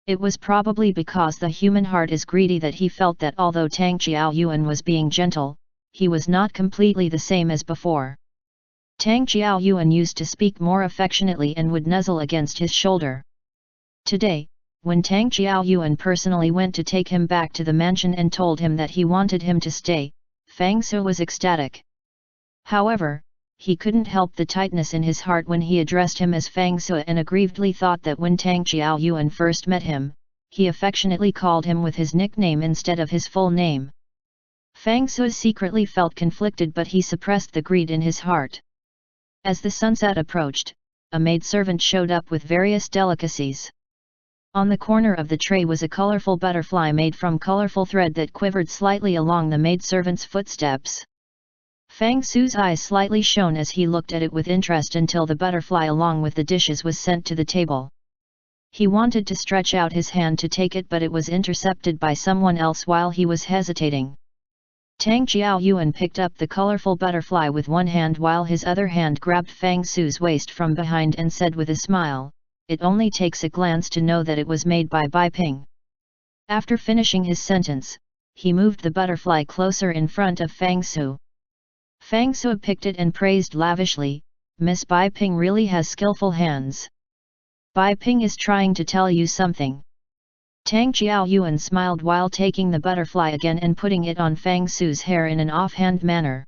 It was probably because the human heart is greedy that he felt that although Tang Jiaoyuan was being gentle, he was not completely the same as before. Tang Jiaoyuan used to speak more affectionately and would nuzzle against his shoulder. Today, when Tang Jiaoyuan personally went to take him back to the mansion and told him that he wanted him to stay, Fang Su was ecstatic. However, he couldn't help the tightness in his heart when he addressed him as Fang Su and aggrievedly thought that when Tang Jiaoyuan first met him, he affectionately called him with his nickname instead of his full name. Fang Su secretly felt conflicted, but he suppressed the greed in his heart. As the sunset approached, a maidservant showed up with various delicacies. On the corner of the tray was a colorful butterfly made from colorful thread that quivered slightly along the maidservant's footsteps. Fang Su's eyes slightly shone as he looked at it with interest until the butterfly along with the dishes was sent to the table. He wanted to stretch out his hand to take it, but it was intercepted by someone else while he was hesitating. Tang Jiaoyuan picked up the colorful butterfly with one hand while his other hand grabbed Fang Su's waist from behind and said with a smile, "It only takes a glance to know that it was made by Bai Ping." After finishing his sentence, he moved the butterfly closer in front of Fang Su. Fang Su picked it and praised lavishly, "Miss Bai Ping really has skillful hands. Bai Ping is trying to tell you something." Tang Jiaoyuan smiled while taking the butterfly again and putting it on Fang Su's hair in an offhand manner.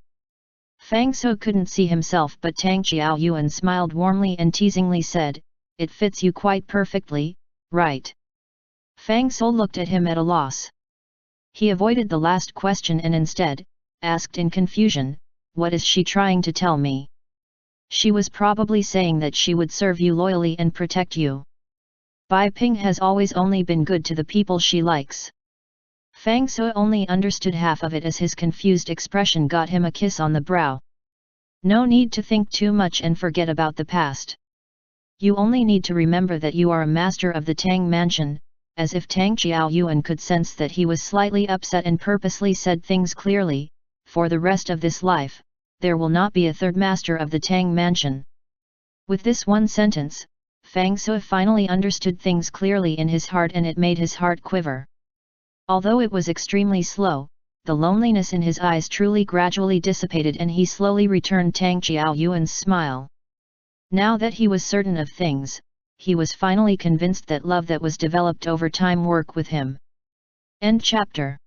Fang Su couldn't see himself, but Tang Jiaoyuan smiled warmly and teasingly said, "It fits you quite perfectly, right?" Fang Su looked at him at a loss. He avoided the last question and instead, asked in confusion, "What is she trying to tell me?" She was probably saying that she would serve you loyally and protect you. Bai Ping has always only been good to the people she likes. Fang Sui only understood half of it as his confused expression got him a kiss on the brow. No need to think too much and forget about the past. You only need to remember that you are a master of the Tang mansion, as if Tang Qiaoyuan could sense that he was slightly upset and purposely said things clearly. For the rest of this life, there will not be a third master of the Tang mansion. With this one sentence, Fang Sui finally understood things clearly in his heart, and it made his heart quiver. Although it was extremely slow, the loneliness in his eyes truly gradually dissipated, and he slowly returned Tang Qiaoyuan's smile. Now that he was certain of things, he was finally convinced that love that was developed over time worked with him. End chapter.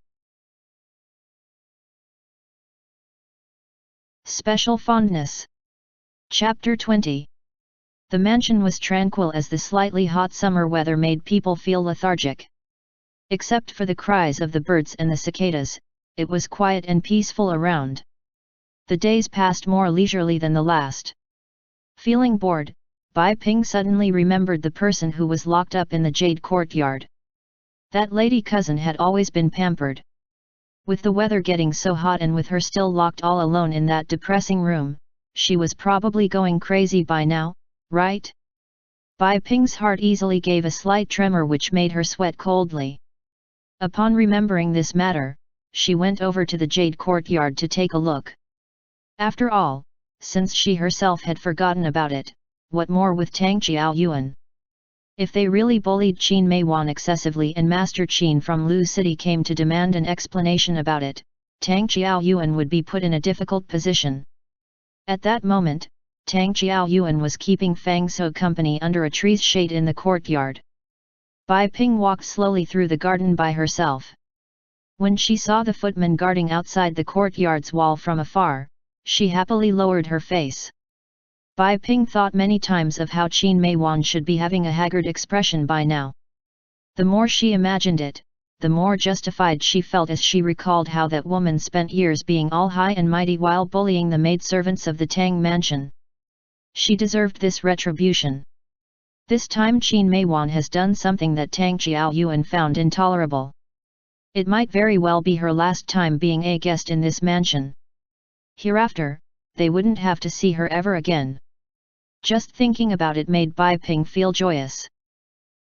Special Fondness. Chapter 20. The mansion was tranquil as the slightly hot summer weather made people feel lethargic. Except for the cries of the birds and the cicadas, it was quiet and peaceful around. The days passed more leisurely than the last. Feeling bored, Bai Ping suddenly remembered the person who was locked up in the Jade Courtyard. That lady cousin had always been pampered. With the weather getting so hot and with her still locked all alone in that depressing room, she was probably going crazy by now, right? Bai Ping's heart easily gave a slight tremor which made her sweat coldly. Upon remembering this matter, she went over to the Jade Courtyard to take a look. After all, since she herself had forgotten about it, what more with Tang Qiaoyuan? If they really bullied Qin Meiwan excessively and Master Qin from Lu City came to demand an explanation about it, Tang Qiaoyuan would be put in a difficult position. At that moment, Tang Qiaoyuan was keeping Fang Sui company under a tree's shade in the courtyard. Bai Ping walked slowly through the garden by herself. When she saw the footman guarding outside the courtyard's wall from afar, she happily lowered her face. Bai Ping thought many times of how Qin Meiwan should be having a haggard expression by now. The more she imagined it, the more justified she felt as she recalled how that woman spent years being all high and mighty while bullying the maidservants of the Tang mansion. She deserved this retribution. This time Qin Meiwan has done something that Tang Qiaoyuan found intolerable. It might very well be her last time being a guest in this mansion. Hereafter, they wouldn't have to see her ever again. Just thinking about it made Bai Ping feel joyous.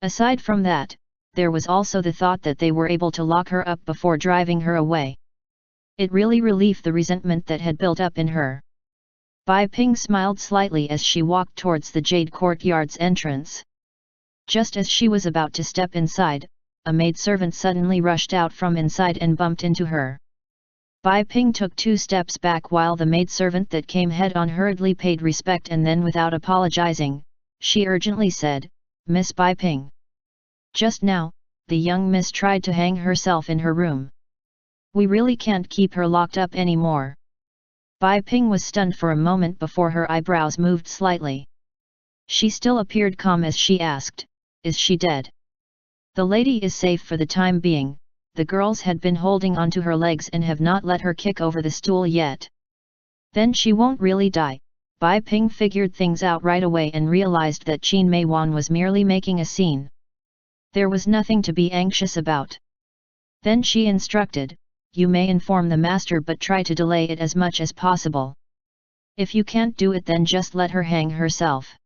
Aside from that, there was also the thought that they were able to lock her up before driving her away. It really relieved the resentment that had built up in her. Bai Ping smiled slightly as she walked towards the Jade Courtyard's entrance. Just as she was about to step inside, a maidservant suddenly rushed out from inside and bumped into her. Bai Ping took 2 steps back while the maidservant that came head-on hurriedly paid respect, and then without apologizing, she urgently said, "Miss Bai Ping. Just now, the young miss tried to hang herself in her room. We really can't keep her locked up anymore." Bai Ping was stunned for a moment before her eyebrows moved slightly. She still appeared calm as she asked, "Is she dead?" "The lady is safe for the time being. The girls had been holding onto her legs and have not let her kick over the stool yet." "Then she won't really die." Bai Ping figured things out right away and realized that Qin Meiwan was merely making a scene. There was nothing to be anxious about. Then she instructed, "You may inform the master, but try to delay it as much as possible. If you can't do it, then just let her hang herself."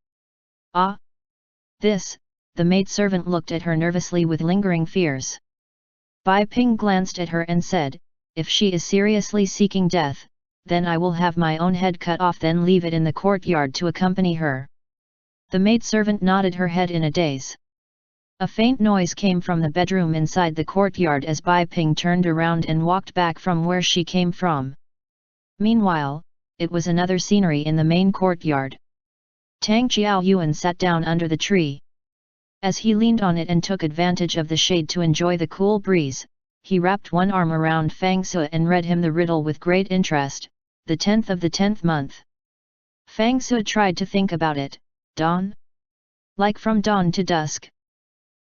"Ah? This?" The maidservant looked at her nervously with lingering fears. Bai Ping glanced at her and said, "If she is seriously seeking death, then I will have my own head cut off, then leave it in the courtyard to accompany her." The maidservant nodded her head in a daze. A faint noise came from the bedroom inside the courtyard as Bai Ping turned around and walked back from where she came from. Meanwhile, it was another scenery in the main courtyard. Tang Qiaoyuan sat down under the tree. As he leaned on it and took advantage of the shade to enjoy the cool breeze, he wrapped one arm around Fang Sui and read him the riddle with great interest, the 10th of the 10th month. Fang Sui tried to think about it. Dawn? Like from dawn to dusk?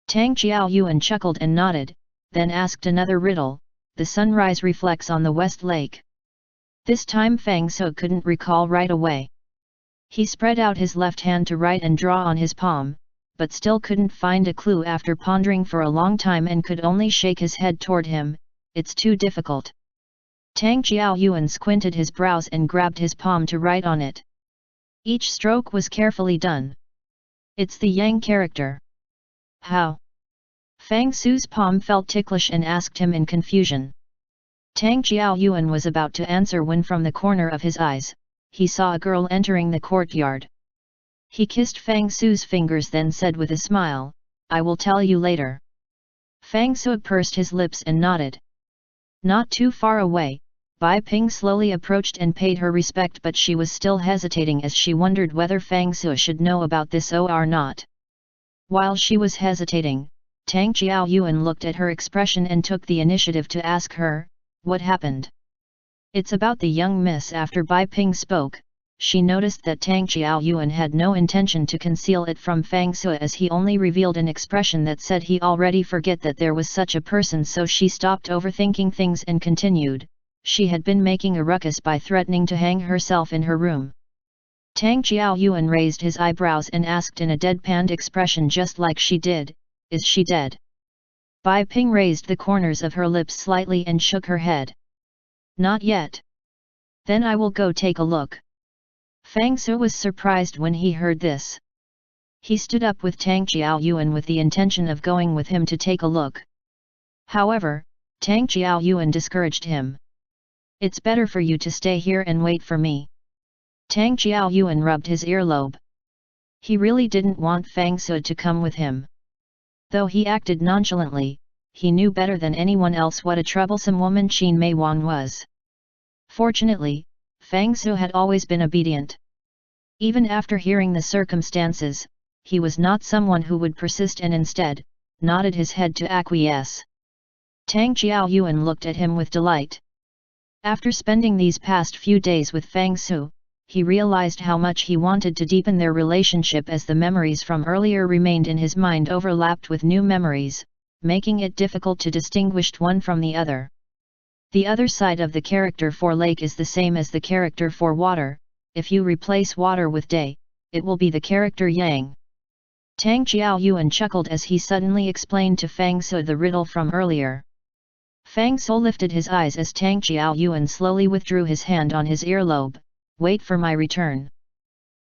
Tang Qiaoyuan chuckled and nodded, then asked another riddle, the sunrise reflects on the west lake. This time Fang Sui couldn't recall right away. He spread out his left hand to write and draw on his palm, but still couldn't find a clue after pondering for a long time and could only shake his head toward him. it's too difficult. Tang Jiaoyuan squinted his brows and grabbed his palm to write on it. Each stroke was carefully done. It's the Yang character. How? Fang Su's palm felt ticklish and asked him in confusion. Tang Jiaoyuan was about to answer when from the corner of his eyes, he saw a girl entering the courtyard. He kissed Fang Su's fingers then said with a smile, I will tell you later. Fang Su pursed his lips and nodded. Not too far away, Bai Ping slowly approached and paid her respect, but she was still hesitating as she wondered whether Fang Su should know about this or not. While she was hesitating, Tang Jiaoyuan looked at her expression and took the initiative to ask her, what happened? It's about the young miss. After Bai Ping spoke, she noticed that Tang Jiaoyuan had no intention to conceal it from Fang Su as he only revealed an expression that said he already forget that there was such a person, so she stopped overthinking things and continued, she had been making a ruckus by threatening to hang herself in her room. Tang Jiaoyuan raised his eyebrows and asked in a deadpanned expression just like she did, is she dead? Bai Ping raised the corners of her lips slightly and shook her head. Not yet. Then I will go take a look. Fang Su was surprised when he heard this. He stood up with Tang Jiaoyuan with the intention of going with him to take a look. However, Tang Jiaoyuan discouraged him. It's better for you to stay here and wait for me. Tang Jiaoyuan rubbed his earlobe. He really didn't want Fang Su to come with him. Though he acted nonchalantly, he knew better than anyone else what a troublesome woman Qin Meiwan was. Fortunately, Fang Su had always been obedient. Even after hearing the circumstances, he was not someone who would persist and instead, nodded his head to acquiesce. Tang Jiaoyuan looked at him with delight. After spending these past few days with Fang Su, he realized how much he wanted to deepen their relationship as the memories from earlier remained in his mind overlapped with new memories, making it difficult to distinguish one from the other. The other side of the character for lake is the same as the character for water. If you replace water with day, it will be the character yang. Tang Jiaoyuan chuckled as he suddenly explained to Fang Su the riddle from earlier. Fang Su lifted his eyes as Tang Jiaoyuan slowly withdrew his hand on his earlobe. Wait for my return.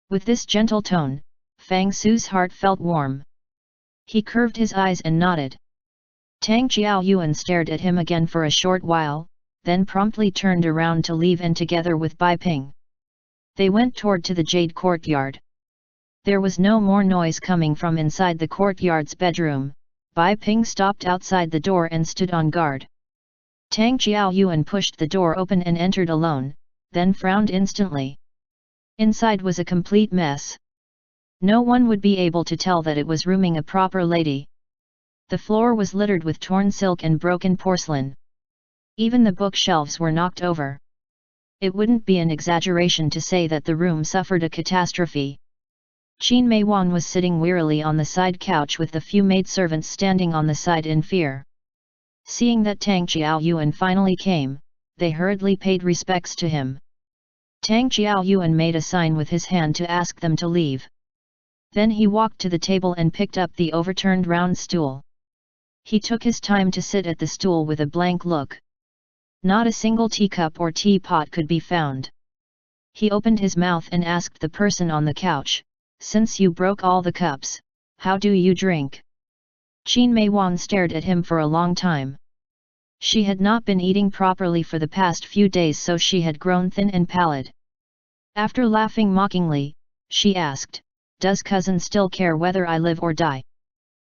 With this gentle tone, Fang Su's heart felt warm. He curved his eyes and nodded. Tang Jiaoyuan stared at him again for a short while, then promptly turned around to leave and together with Bai Ping. They went toward to the jade courtyard. There was no more noise coming from inside the courtyard's bedroom. Bai Ping stopped outside the door and stood on guard. Tang Jiaoyuan pushed the door open and entered alone, then frowned instantly. Inside was a complete mess. No one would be able to tell that it was rooming a proper lady. The floor was littered with torn silk and broken porcelain. Even the bookshelves were knocked over. It wouldn't be an exaggeration to say that the room suffered a catastrophe. Qin Meiwan was sitting wearily on the side couch with the few maidservants standing on the side in fear. Seeing that Tang Jiaoyuan finally came, they hurriedly paid respects to him. Tang Jiaoyuan made a sign with his hand to ask them to leave. Then he walked to the table and picked up the overturned round stool. He took his time to sit at the stool with a blank look. Not a single teacup or teapot could be found. He opened his mouth and asked the person on the couch, "Since you broke all the cups, how do you drink?" Qin Meiwan stared at him for a long time. She had not been eating properly for the past few days, so she had grown thin and pallid. After laughing mockingly, she asked, "Does cousin still care whether I live or die?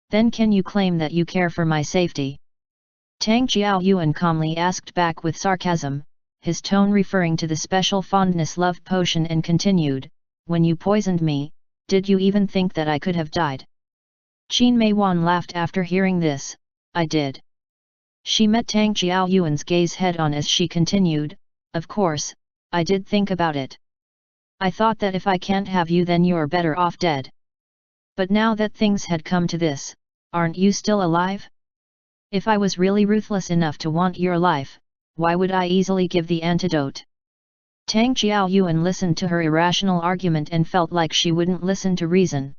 Then can you claim that you care for my safety?" Tang Jiaoyuan calmly asked back with sarcasm, his tone referring to the special Fondness love potion, and continued, "When you poisoned me, did you even think that I could have died?" Qin Meiwan laughed after hearing this. "I did." She met Tang Jiaoyuan's gaze head-on as she continued, "Of course, I did think about it. I thought that if I can't have you, then you're better off dead. But now that things had come to this, aren't you still alive? If I was really ruthless enough to want your life, why would I easily give the antidote?" Tang Jiaoyuan listened to her irrational argument and felt like she wouldn't listen to reason.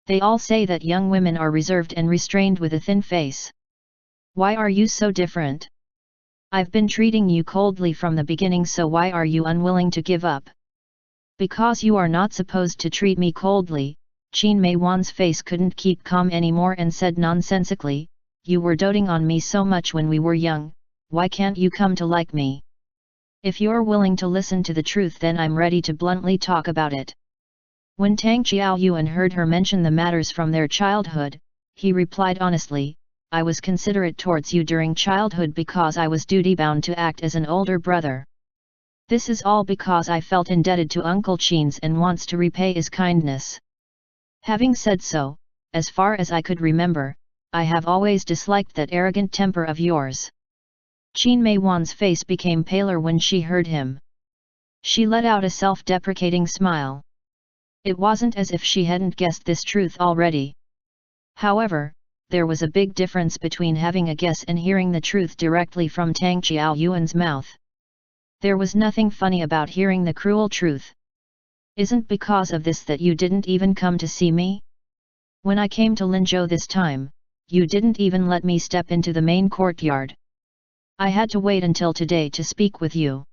They all say that young women are reserved and restrained with a thin face. Why are you so different? I've been treating you coldly from the beginning, so why are you unwilling to give up? Because you are not supposed to treat me coldly. Qin Meiwan's face couldn't keep calm anymore and said nonsensically, you were doting on me so much when we were young, why can't you come to like me? If you're willing to listen to the truth, then I'm ready to bluntly talk about it. When Tang Qiaoyuan heard her mention the matters from their childhood, he replied honestly, I was considerate towards you during childhood because I was duty-bound to act as an older brother. This is all because I felt indebted to Uncle Qin's and wants to repay his kindness. Having said so, as far as I could remember, I have always disliked that arrogant temper of yours. Qin Meiwan's face became paler when she heard him. She let out a self-deprecating smile. It wasn't as if she hadn't guessed this truth already. However, there was a big difference between having a guess and hearing the truth directly from Tang Qiaoyuan's mouth. There was nothing funny about hearing the cruel truth. Isn't because of this that you didn't even come to see me? When I came to Linzhou this time, you didn't even let me step into the main courtyard. I had to wait until today to speak with you.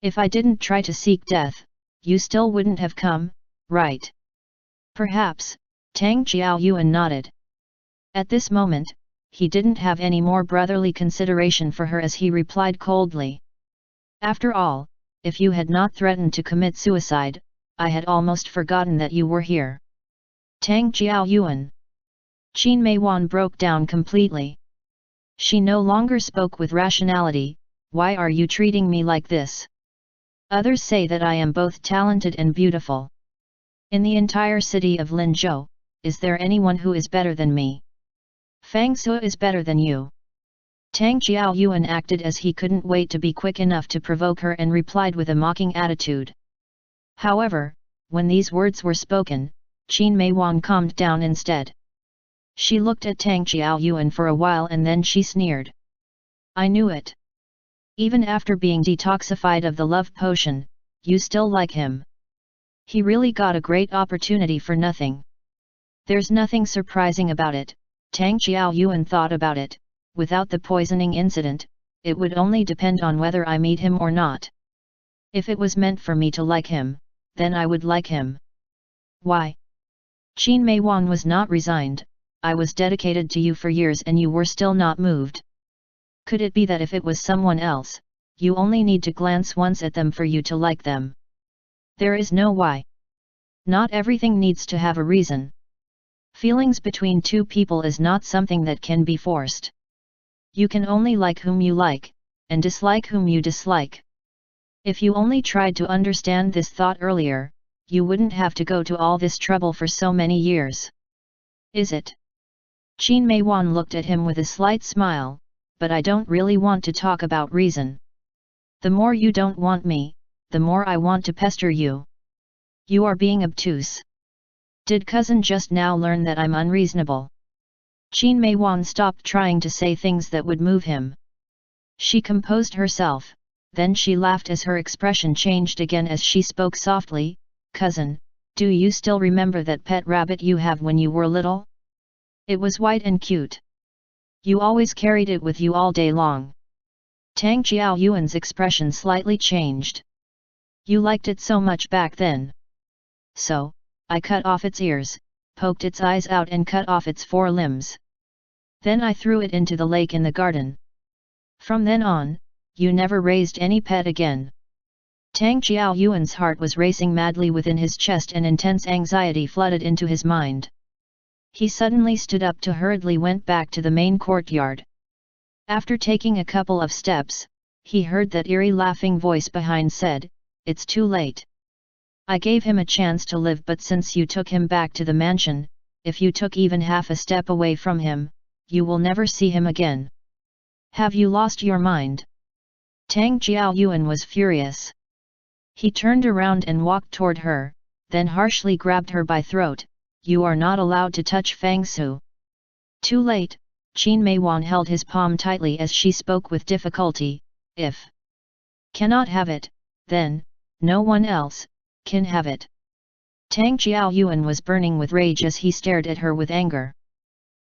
If I didn't try to seek death, you still wouldn't have come, right? Perhaps. Tang Qiaoyuan nodded. At this moment, he didn't have any more brotherly consideration for her as he replied coldly. After all, if you had not threatened to commit suicide, I had almost forgotten that you were here. Tang Qiaoyuan. Qin Meiwan broke down completely. She no longer spoke with rationality, why are you treating me like this? Others say that I am both talented and beautiful. In the entire city of Linzhou, is there anyone who is better than me? Fang Su is better than you. Tang Qiaoyuan acted as he couldn't wait to be quick enough to provoke her and replied with a mocking attitude. However, when these words were spoken, Qin Meiwan calmed down instead. She looked at Tang Qiaoyuan for a while and then she sneered. I knew it. Even after being detoxified of the love potion, you still like him. He really got a great opportunity for nothing. There's nothing surprising about it, Tang Qiaoyuan thought about it. Without the poisoning incident, it would only depend on whether I meet him or not. If it was meant for me to like him, then I would like him. Why? Qin Meiwan was not resigned. I was dedicated to you for years and you were still not moved. Could it be that if it was someone else, you only need to glance once at them for you to like them? There is no why. Not everything needs to have a reason. Feelings between two people is not something that can be forced. You can only like whom you like, and dislike whom you dislike. If you only tried to understand this thought earlier, you wouldn't have to go to all this trouble for so many years. Is it? Qin Meiwan looked at him with a slight smile, but I don't really want to talk about reason. The more you don't want me, the more I want to pester you. You are being obtuse. Did cousin just now learn that I'm unreasonable? Qin Meiwan stopped trying to say things that would move him. She composed herself, then she laughed as her expression changed again as she spoke softly, Cousin, do you still remember that pet rabbit you have when you were little? It was white and cute. You always carried it with you all day long. Tang Qiaoyuan's expression slightly changed. You liked it so much back then. So, I cut off its ears, poked its eyes out and cut off its 4 limbs. Then I threw it into the lake in the garden. From then on, you never raised any pet again. Tang Qiaoyuan's heart was racing madly within his chest and intense anxiety flooded into his mind. He suddenly stood up to hurriedly went back to the main courtyard. After taking a couple of steps, he heard that eerie laughing voice behind said, It's too late. I gave him a chance to live, but since you took him back to the mansion, if you took even half a step away from him, you will never see him again. Have you lost your mind? Tang Qiaoyuan was furious. He turned around and walked toward her, then harshly grabbed her by throat, You are not allowed to touch Fang Su. Too late, Qin Meiwan held his palm tightly as she spoke with difficulty, If cannot have it, then, no one else can have it. Tang Qiaoyuan was burning with rage as he stared at her with anger.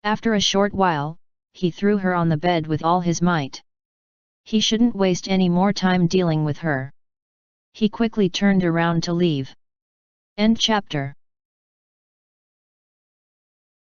After a short while, he threw her on the bed with all his might. He shouldn't waste any more time dealing with her. He quickly turned around to leave. End chapter.